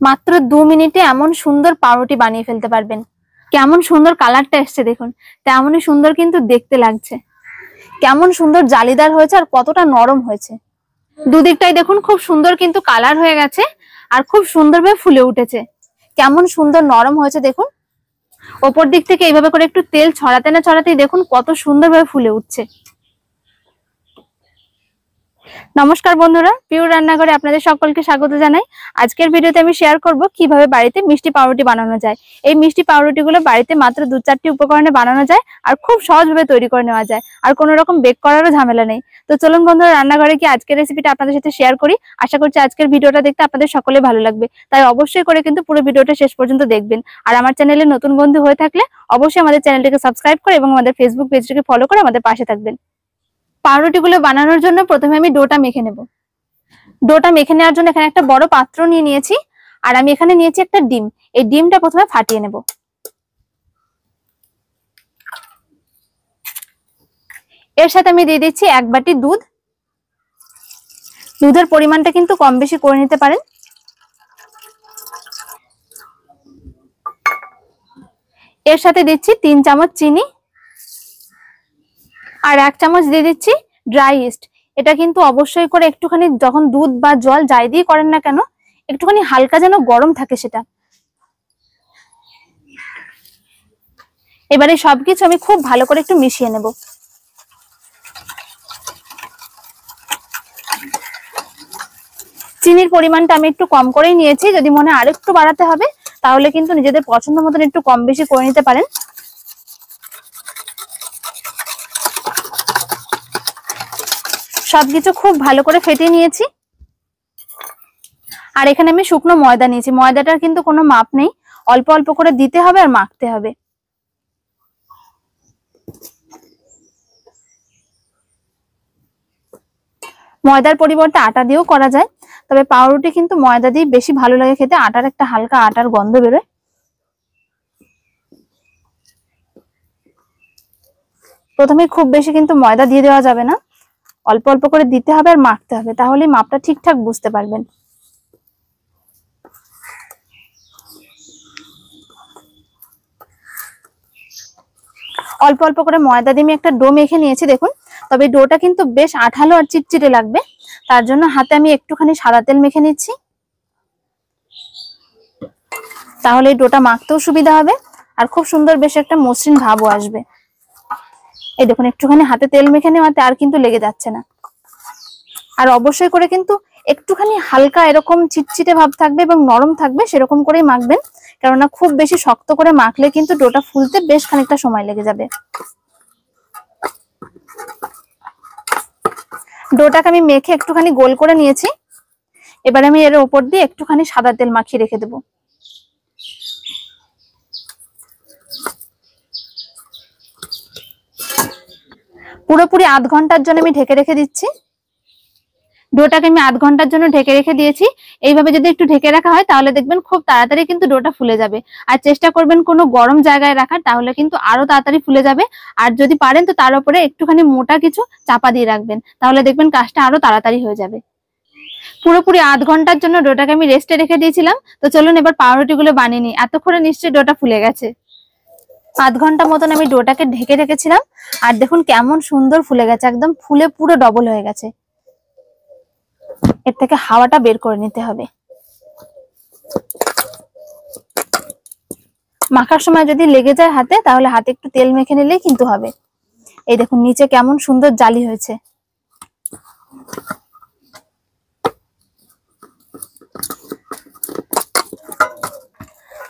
মাত্র 2 মিনিটে এমন সুন্দর পাউরুটি বানিয়ে ফেলতে পারবেন। কেমন সুন্দর কালারটা এসছে দেখুন, তেমনই সুন্দর কিন্তু দেখতে লাগছে। কেমন সুন্দর জালিদার হয়েছে আর কতটা নরম হয়েছে। দুদিকটাই দেখুন খুব সুন্দর কিন্তু কালার হয়ে গেছে আর খুব সুন্দরভাবে ফুলে উঠেছে। কেমন সুন্দর নরম হয়েছে দেখুন। ওপর দিক থেকে এইভাবে করে একটু তেল ছড়াতে না ছড়াতেই দেখুন কত সুন্দরভাবে ফুলে উঠছে। নমস্কার বন্ধুরা, পিওর রান্নাঘরে আপনাদের সকলকে স্বাগত জানাই। আজকের ভিডিওতে আমি শেয়ার করব কিভাবে বাড়িতে মিষ্টি পাউরুটি বানানো যায়। এই মিষ্টি পাউরুটি গুলো বাড়িতে মাত্র 2-4টি উপকরণে বানানো যায় আর খুব সহজভাবে তৈরি করে নেওয়া যায়, আর কোনো রকম বেক করারও ঝামেলা নেই। তো চলুন বন্ধুরা, রান্নাঘরে কি আজকের রেসিপিটা আপনাদের সাথে শেয়ার করি। আশা করছি আজকের ভিডিওটা দেখতে আপনাদের সকলে ভালো লাগবে, তাই অবশ্যই করে কিন্তু পুরো ভিডিওটা শেষ পর্যন্ত দেখবেন। আর আমার চ্যানেলে নতুন বন্ধু হয়ে থাকলে অবশ্যই আমাদের চ্যানেলটিকে সাবস্ক্রাইব করে এবং আমাদের ফেসবুক পেজটিকে ফলো করে আমাদের পাশে থাকবেন। পাউরুটিগুলো বানানোর জন্য প্রথমে আমি ডোটা মেখে নেব। ডোটা মেখে নেওয়ার জন্য এখানে একটা বড় পাত্র নিয়ে নিয়েছি, আর আমি এখানে নিয়েছি একটা ডিম। এই ডিমটা প্রথমে ফাটিয়ে নেব। এর সাথে আমি দিয়ে দিচ্ছি 1 বাটি দুধ। দুধের পরিমাণটা কিন্তু কম বেশি করে নিতে পারেন। এর সাথে দিচ্ছি 3 চামচ চিনি আর 1 চামচ দিয়ে দিচ্ছি ড্রাই ইস্ট। এটা কিন্তু অবশ্যই করে একটুখানি যখন দুধ বা জল যাই দিয়ে করেন না কেন, একটুখানি হালকা যেন গরম থাকে সেটা। এবারে সবকিছু আমি খুব ভালো করে একটু মিশিয়ে নেব। চিনির পরিমাণটা আমি একটু কম করেই নিয়েছি, যদি মনে আর একটু বাড়াতে হবে তাহলে কিন্তু নিজেদের পছন্দ মতন একটু কম বেশি করে নিতে পারেন। সবকিছু খুব ভালো করে ফেটিয়ে নিয়েছি। আর এখানে আমি শুকনো ময়দা নিয়েছি। ময়দাটার কিন্তু কোনো মাপ নেই, অল্প অল্প করে দিতে হবে আর মাখতে হবে। ময়দার পরিবর্তে আটা দিয়েও করা যায়, তবে পাউরুটি কিন্তু ময়দা দিয়ে বেশি ভালো লাগে খেতে। আটার একটা হালকা আটার গন্ধ বেরোয়। প্রথমে খুব বেশি কিন্তু ময়দা দিয়ে দেওয়া যাবে না, অল্প অল্প করে দিতে হবে আর মাখতে হবে, তাহলেই মাপটা ঠিকঠাক বুঝতে পারবেন। অল্প অল্প করে ময়দা দিয়ে আমি একটা ডো মেখে নিয়েছি দেখুন। তবে ডোটা কিন্তু বেশ আঠালো আর চিটচিটে লাগবে, তার জন্য হাতে আমি একটুখানি সাদা তেল মেখে নিচ্ছি, তাহলে এই ডোটা মাখতেও সুবিধা হবে আর খুব সুন্দর বেশ একটা মসৃণ ভাবও আসবে। এই দেখুন, একটুখানি হাতে তেল মেখে নেওয়াতে আর কিন্তু লেগে যাচ্ছে না। আর অবশ্যই করে কিন্তু একটুখানি হালকা এরকম চিটচিটে ভাব থাকবে এবং নরম থাকবে, সেরকম করেই মাখবেন, কেননা খুব বেশি শক্ত করে মাখলে কিন্তু ডোটা ফুলতে বেশ খানিকটা সময় লেগে যাবে। ডোটাকে আমি মেখে একটুখানি গোল করে নিয়েছি। এবার আমি এর উপর দিয়ে একটুখানি সাদা তেল মাখিয়ে রেখে দেবো। পুরোপুরি আধ ঘন্টার জন্য আমি ঢেকে রেখে দিচ্ছি। ডোটাকে আমি আধ ঘন্টার জন্য ঢেকে রেখে দিয়েছি। এইভাবে যদি একটু ঢেকে রাখা হয় তাহলে দেখবেন খুব তাড়াতাড়ি কিন্তু ডোটা ফুলে যাবে। আর চেষ্টা করবেন কোনো গরম জায়গায় রাখার, তাহলে কিন্তু আরো তাড়াতাড়ি ফুলে যাবে। আর যদি পারেন তো তার উপরে একটুখানি মোটা কিছু চাপা দিয়ে রাখবেন, তাহলে দেখবেন কাজটা আরো তাড়াতাড়ি হয়ে যাবে। পুরোপুরি আধ ঘন্টার জন্য ডোটাকে আমি রেস্টে রেখে দিয়েছিলাম। তো চলুন এবার পাউরুটি গুলো বানিয়ে নিই। এতক্ষণে নিশ্চয়ই ডোটা ফুলে গেছে। আধ ঘন্টা মতন আমি ডোটাকে ঢেকে রেখেছিলাম, আর দেখুন কেমন সুন্দর ফুলে গেছে, একদম ফুলে পুরো ডবল হয়ে গেছে। এর থেকে হাওয়াটা বের করে নিতে হবে। মাখার সময় যদি লেগে যায় হাতে, তাহলে হাতে একটু তেল মেখে নিলেই কিন্তু হবে। এই দেখুন নিচে কেমন সুন্দর জালি হয়েছে।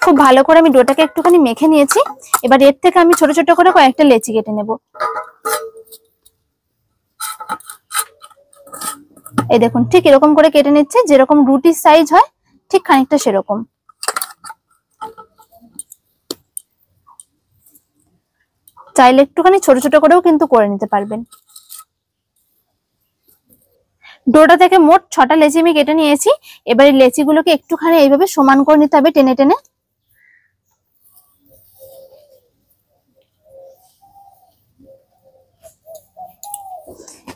খুব ভালো করে আমি ডোটাকে একটুখানি মেখে নিয়েছি। এবার এর থেকে আমি ছোট ছোট করে কয়েকটা লেচি কেটে নেব। এই দেখুন ঠিক এরকম করে কেটে নিচ্ছে, যেরকম রুটির সাইজ হয় ঠিক খানিকটা সেরকম। চাইলে একটুখানি ছোট ছোট করেও কিন্তু করে নিতে পারবেন। ডোটা থেকে মোট 6টা লেচি আমি কেটে নিয়েছি। এবার এই লেচিগুলোকে একটুখানি এইভাবে সমান করে নিতে হবে টেনে টেনে।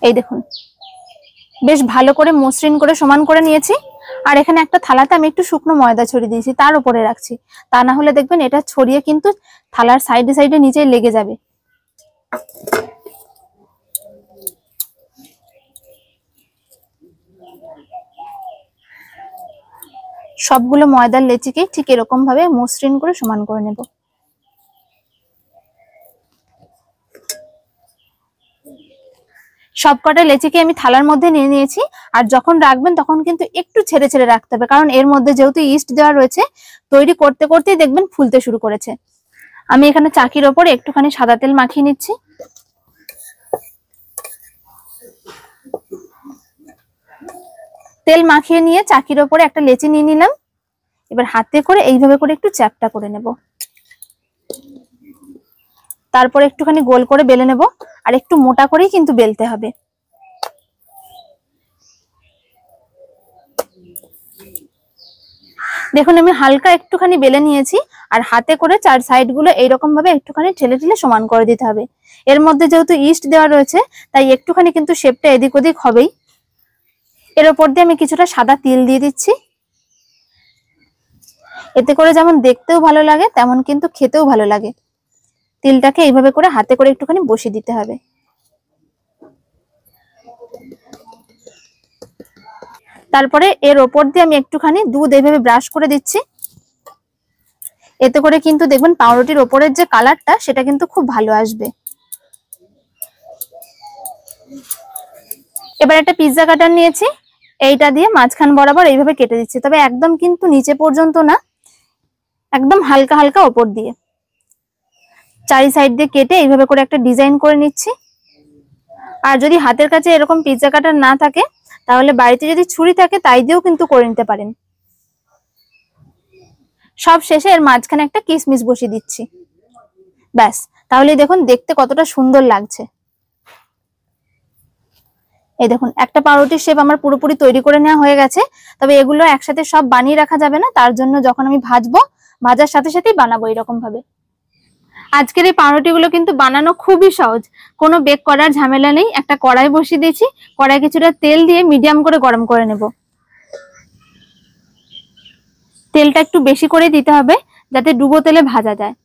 এই দেখুন বেশ ভালো করে মসৃণ করে সমান করে নিয়েছি। আর এখানে একটা থালাতে আমি একটু শুকনো ময়দা ছড়িয়ে দিয়েছি, তার উপরে রাখছি। তা না হলে দেখবেন এটা ছড়িয়ে কিন্তু থালার সাইডে সাইডে নিচেই লেগে যাবে। সবগুলো ময়দার লেচিকে ঠিক এরকম ভাবে মসৃণ করে সমান করে নেব। সবকটা লেচিকে আমি থালার মধ্যে নিয়ে নিয়েছি। আর যখন রাখবেন তখন কিন্তু একটু ছেড়ে ছেড়ে রাখতে হবে, কারণ এর মধ্যে যেহেতু ইস্ট দেওয়া রয়েছে, তৈরি করতে করতেই দেখবেন ফুলতে শুরু করেছে। আমি এখানে চাকির ওপর একটুখানি সাদা তেল মাখিয়ে নিচ্ছি। তেল মাখিয়ে নিয়ে চাকির ওপরে একটা লেচি নিয়ে নিলাম। এবার হাতে করে এইভাবে করে একটু চ্যাপটা করে নেব। তারপরে একটুখানি গোল করে বেলে নেব, আর একটু মোটা করেই কিন্তু বেলতে হবে। দেখুন আমি হালকা একটুখানি বেলে নিয়েছি, আর হাতে করে চার সাইড গুলো এইরকম ভাবে একটুখানি ঠেলে ঠেলে সমান করে দিতে হবে। এর মধ্যে যেহেতু ইস্ট দেওয়া রয়েছে, তাই একটুখানি কিন্তু শেপটা এদিক ওদিক হবেই। এর উপর দিয়ে আমি কিছুটা সাদা তিল দিয়ে দিচ্ছি। এতে করে যেমন দেখতেও ভালো লাগে, তেমন কিন্তু খেতেও ভালো লাগে। তিলটাকে এইভাবে করে হাতে করে একটুখানি বসিয়ে দিতে হবে। তারপরে এর ওপর দিয়ে আমি একটুখানি দুধ এইভাবে ব্রাশ করে দিচ্ছি। এতে করে কিন্তু দেখবেন পাউরুটির ওপরের যে কালারটা, সেটা কিন্তু খুব ভালো আসবে। এবার একটা পিৎজা কাটার নিয়েছি, এইটা দিয়ে মাঝখান বরাবর এইভাবে কেটে দিচ্ছি, তবে একদম কিন্তু নিচে পর্যন্ত না, একদম হালকা হালকা ওপর দিয়ে। চারি সাইড দিয়ে কেটে এইভাবে করে একটা ডিজাইন করে নিচ্ছি। আর যদি হাতের কাছে এরকম পিৎজা কাটার না থাকে, তাহলে বাড়িতে যদি ছুরি থাকে তাই দিয়েও কিন্তু করে নিতে পারেন। সব শেষে এর মাঝখানে একটা কিসমিস বসিয়ে দিচ্ছি। ব্যাস, তাহলে দেখুন দেখতে কতটা সুন্দর লাগছে। এই দেখুন একটা পাউরুটির শেপ আমার পুরোপুরি তৈরি করে নেওয়া হয়ে গেছে। তবে এগুলো একসাথে সব বানিয়ে রাখা যাবে না, তার জন্য যখন আমি ভাজবো, ভাজার সাথে সাথেই বানাবো এরকম ভাবে। আজকের এই পাউরুটিগুলো কিন্তু বানানো খুবই সহজ, কোনো বেক করার ঝামেলা নেই। একটা কড়াই বসিয়ে দিয়েছি, কড়াই কিছুটা তেল দিয়ে মিডিয়াম করে গরম করে নেব। তেলটা একটু বেশি করে দিতে হবে, যাতে ডুবো তেলে ভাজা যায়।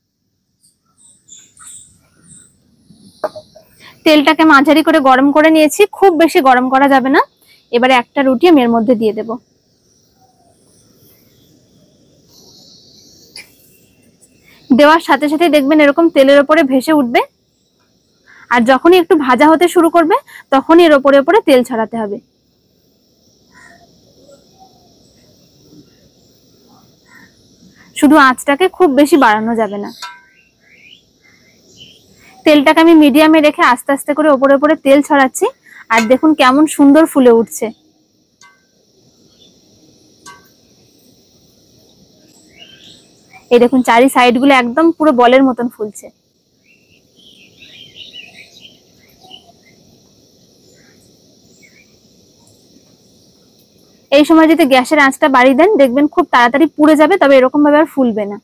তেলটাকে মাঝারি করে গরম করে নিয়েছি, খুব বেশি গরম করা যাবে না। এবারে একটা রুটি আমি এর মধ্যে দিয়ে দেব। দেওয়ার সাথে সাথে দেখবেন এরকম তেলের ওপরে ভেসে উঠবে। আর যখনই একটু ভাজা হতে শুরু করবে, তখনই এর ওপরে ওপরে তেল ছড়াতে হবে। শুধু আঁচটাকে খুব বেশি বাড়ানো যাবে না। তেলটাকে আমি মিডিয়ামে রেখে আস্তে আস্তে করে ওপরে ওপরে তেল ছড়াচ্ছি। আর দেখুন কেমন সুন্দর ফুলে উঠছে। এই দেখুন চারি সাইড গুলো একদম পুরো বলের মতন ফুলছে। এই সময় যদি গ্যাসের আঁচটা বাড়িয়ে দেন, দেখবেন খুব তাড়াতাড়ি পুড়ে যাবে, তবে এরকম ভাবে আর ফুলবে না।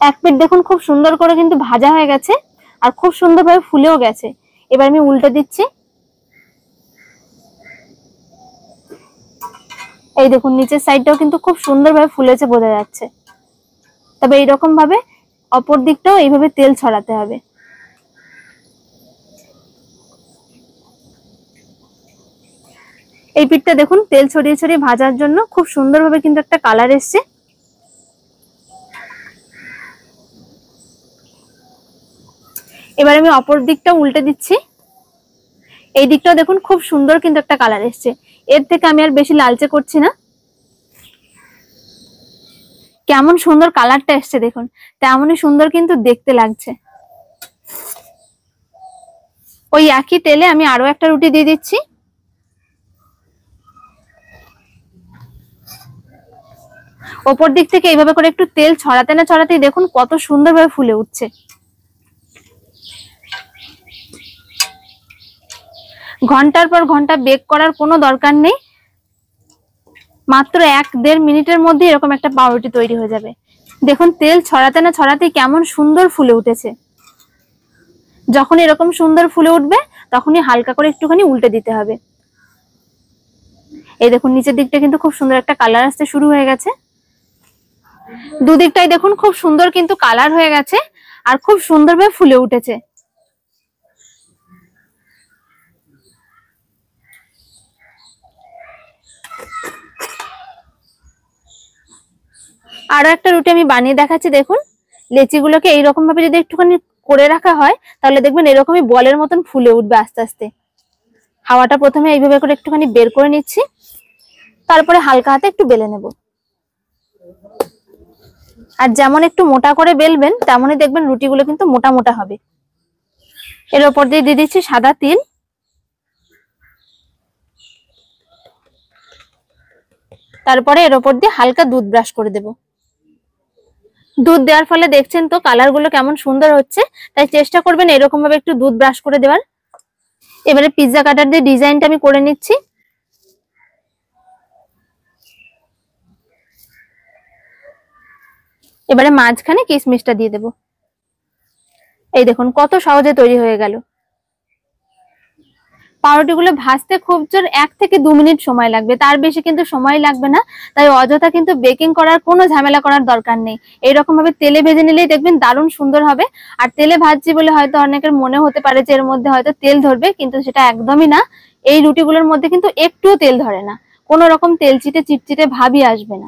এক পিঠ দেখুন খুব সুন্দর করে কিন্তু ভাজা হয়ে গেছে, আর খুব সুন্দরভাবে ফুলেও গেছে। এবার আমি উল্টে দিচ্ছি। এই দেখুন নিচের সাইডটাও কিন্তু খুব সুন্দরভাবে ফুলেছে, বোঝা যাচ্ছে। তবে এইরকম ভাবে অপর দিকটাও এইভাবে তেল ছড়াতে হবে। এই পিঠটা দেখুন তেল ছড়িয়ে ছড়িয়ে ভাজার জন্য খুব সুন্দরভাবে কিন্তু একটা কালার এসছে। এবার আমি অপর দিকটা উল্টে দিচ্ছি। এই দিকটাও দেখুন খুব সুন্দর কিন্তু একটা কালার এসছে। এর থেকে আমি আর বেশি লালচে করছি না। কেমন সুন্দর কালারটা এসছে দেখুন, তেমনই সুন্দর কিন্তু দেখতে লাগছে। ওই একই তেলে আমি আরো একটা রুটি দিয়ে দিচ্ছি। ওপর দিক থেকে এইভাবে করে একটু তেল ছড়াতে না ছড়াতেই দেখুন কত সুন্দরভাবে ফুলে উঠছে। ঘন্টার পর ঘন্টা বেক করার কোনো দরকার নেই, মাত্র 1-1.5 মিনিটের মধ্যে এরকম একটা পাউরুটি তৈরি হয়ে যাবে। দেখুন তেল ছড়াতে না ছড়াতেই কেমন সুন্দর ফুলে উঠেছে। যখন এরকম সুন্দর ফুলে উঠবে তখনই হালকা করে একটুখানি উল্টে দিতে হবে। এই দেখুন নিচের দিকটা কিন্তু খুব সুন্দর একটা কালার আসতে শুরু হয়ে গেছে। দুদিকটাই দেখুন খুব সুন্দর কিন্তু কালার হয়ে গেছে আর খুব সুন্দরভাবে ফুলে উঠেছে। আরো একটা রুটি আমি বানিয়ে দেখাচ্ছি। দেখুন লেচিগুলোকে এইরকম ভাবে যদি একটুখানি করে রাখা হয় তাহলে দেখবেন এরকমই বলের মতন ফুলে উঠবে আস্তে আস্তে। হাওয়াটা প্রথমে এইভাবে করে একটুখানি বের করে নিচ্ছি, তারপরে হালকা হাতে একটু বেলে নেব। আর যেমন একটু মোটা করে বেলবেন তেমনই দেখবেন রুটিগুলো কিন্তু মোটা মোটা হবে। এর উপর দিয়ে দিচ্ছি সাদা তিল। তারপরে এর উপর দিয়ে হালকা দুধ ব্রাশ করে দেব। দুধ দেওয়ার ফলে দেখছেন তো কালার গুলো কেমন সুন্দর হচ্ছে, তাই চেষ্টা করবেন এরকম ভাবে একটু দুধ ব্রাশ করে দেওয়ার। এবারে পিৎজা কাটার দিয়ে ডিজাইনটা আমি করে নিচ্ছি। এবারে মাঝখানে কিশমিশটা দিয়ে দেব। এই দেখুন কত সহজে তৈরি হয়ে গেল। পাউরুটিগুলো ভাজতে খুব জোর 1 থেকে 2 মিনিট সময় লাগবে, তার বেশি কিন্তু সময় লাগবে না। তাই অযথা কিন্তু বেকিং করার কোনো ঝামেলা করার দরকার নেই। এইরকম ভাবে তেলে ভেজে নিলেই দেখবেন দারুণ সুন্দর হবে। আর তেলে ভাজছি বলে হয়তো অনেকের মনে হতে পারে যে এর মধ্যে হয়তো তেল ধরবে, কিন্তু সেটা একদমই না। এই রুটিগুলোর মধ্যে কিন্তু একটুও তেল ধরে না, কোনো রকম তেল চিটচিটে ভাবই আসবে না।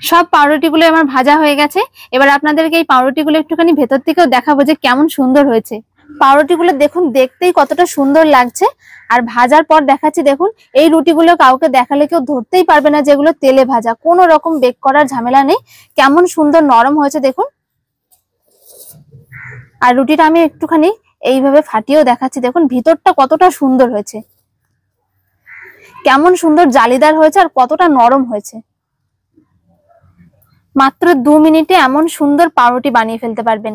সব পাউরুটিগুলো আমার ভাজা হয়ে গেছে। এবার আপনাদেরকে এই পাউরুটিগুলো একটুখানি ভেতর থেকেও দেখাবো যে কেমন সুন্দর হয়েছে। পাউরুটিগুলো দেখুন দেখতেই কতটা সুন্দর লাগছে। আর ভাজার পর দেখাচ্ছি দেখুন, এই রুটিগুলো কাউকে দেখালে কেউ ধরতেই পারবে না যেগুলো তেলে ভাজা, কোনো রকম বেক করার ঝামেলা নেই। কেমন সুন্দর নরম হয়েছে দেখুন। আর রুটিটা আমি একটুখানি এইভাবে ফাটিয়েও দেখাচ্ছি, দেখুন ভিতরটা কতটা সুন্দর হয়েছে, কেমন সুন্দর জালিদার হয়েছে আর কতটা নরম হয়েছে। মাত্র 2 মিনিটে এমন সুন্দর পাউরুটি বানিয়ে ফেলতে পারবেন।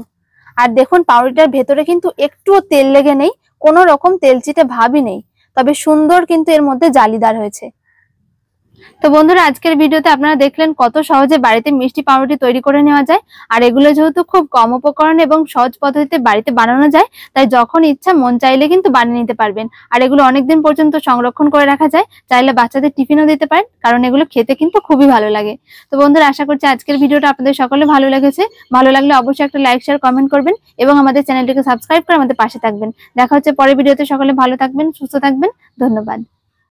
আর দেখুন পাউরুটিটার ভেতরে কিন্তু একটুও তেল লেগে নেই, কোনো রকম তেলচিটে ভাবই নেই, তবে সুন্দর কিন্তু এর মধ্যে জালিদার হয়েছে। তো বন্ধুরা আজকের ভিডিওতে আপনারা দেখলেন কত সহজে বাড়িতে মিষ্টি পাউরুটি তৈরি করে নেওয়া যায়। আর এগুলো যেহেতু খুব কম উপকরণ এবং সহজ পদ্ধতিতে বাড়িতে বানানো যায়, তাই যখন ইচ্ছা মন চাইলে কিন্তু বানিয়ে নিতে পারবেন। আর এগুলো অনেকদিন পর্যন্ত সংরক্ষণ করে রাখা যায়, চাইলে বাচ্চাদের টিফিনও দিতে পারেন, কারণ এগুলো খেতে কিন্তু খুবই ভালো লাগে। তো বন্ধুরা আশা করছি আজকের ভিডিওটা আপনাদের সকলে ভালো লেগেছে। ভালো লাগলে অবশ্যই একটা লাইক শেয়ার কমেন্ট করবেন এবং আমাদের চ্যানেলটিকে সাবস্ক্রাইব করে আমাদের পাশে থাকবেন। দেখা হচ্ছে পরের ভিডিওতে। সকলে ভালো থাকবেন, সুস্থ থাকবেন। ধন্যবাদ।